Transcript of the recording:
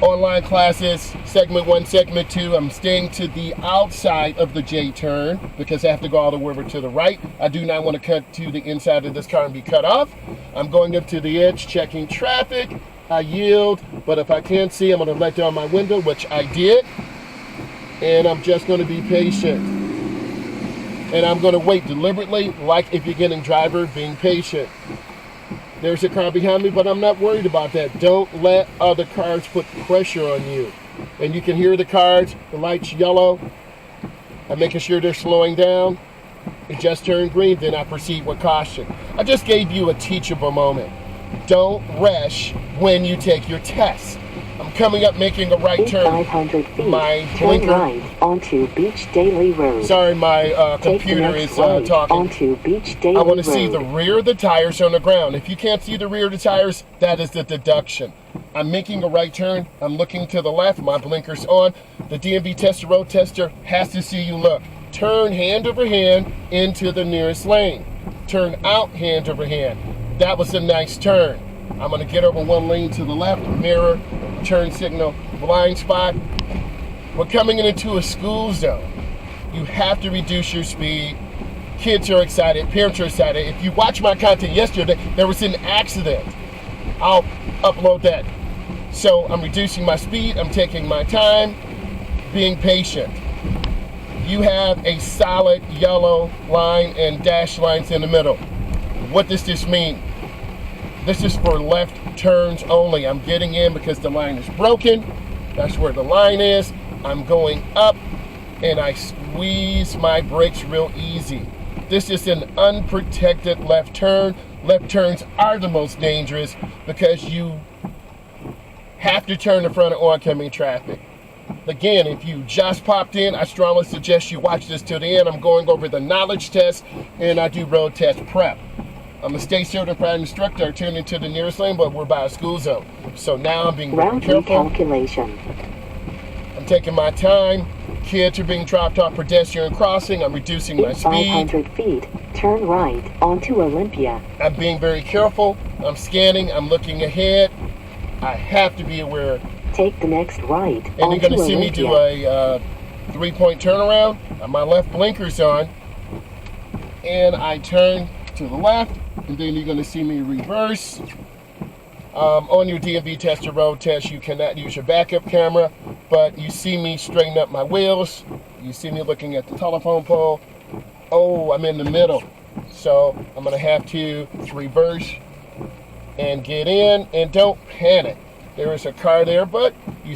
online classes, segment 1, segment 2. I'm staying to the outside of the J turn because I have to go all the way over to the right. I do not want to cut to the inside of this car and be cut off. I'm going up to the edge, checking traffic. I yield, but if I can't see, I'm going to let down my window, which I did. And I'm just going to be patient. And I'm going to wait deliberately, like if you're getting driver, being patient. There's a car behind me, but I'm not worried about that. Don't let other cars put pressure on you. And you can hear the cars, the light's yellow. I'm making sure they're slowing down. It just turned green, then I proceed with caution. I just gave you a teachable moment. Don't rush when you take your test. I'm coming up, making a right turn. 500 feet. My turn blinker. right onto Beach Daily Road. Sorry, my computer is right talking. Onto Beach Daily I want to Road. see the rear of the tires on the ground. If you can't see the rear of the tires, that is the deduction. I'm making a right turn. I'm looking to the left. My blinker's on. The DMV tester, road tester, has to see you look. Turn hand over hand into the nearest lane. Turn out hand over hand. That was a nice turn. I'm going to get over one lane to the left, mirror, turn signal, blind spot. We're coming into a school zone. You have to reduce your speed. Kids are excited, parents are excited. If you watch my content yesterday, there was an accident. I'll upload that. So I'm reducing my speed, I'm taking my time, being patient. You have a solid yellow line and dash lines in the middle. What does this mean? This is for left turns only. I'm getting in because the line is broken. That's where the line is. I'm going up and I squeeze my brakes real easy. This is an unprotected left turn. Left turns are the most dangerous because you have to turn in front of oncoming traffic. Again, if you just popped in, I strongly suggest you watch this to the end. I'm going over the knowledge test and I do road test prep. I'm a state certified instructor. I turn into the nearest lane, but we're by a school zone. So now I'm being very careful. Calculation. I'm taking my time. Kids are being dropped off pedestrian crossing. I'm reducing my speed. 500 feet. Turn right onto Olympia. I'm being very careful. I'm scanning. I'm looking ahead. I have to be aware. Take the next right and you're going to see me do a 3-point turnaround. My left blinker's on. And I turn to the left. And then you're going to see me reverse. On your DMV tester road test, you cannot use your backup camera, but you see me straighten up my wheels. You see me looking at the telephone pole. Oh, I'm in the middle. So I'm going to have to reverse and get in, and don't panic. There is a car there, but you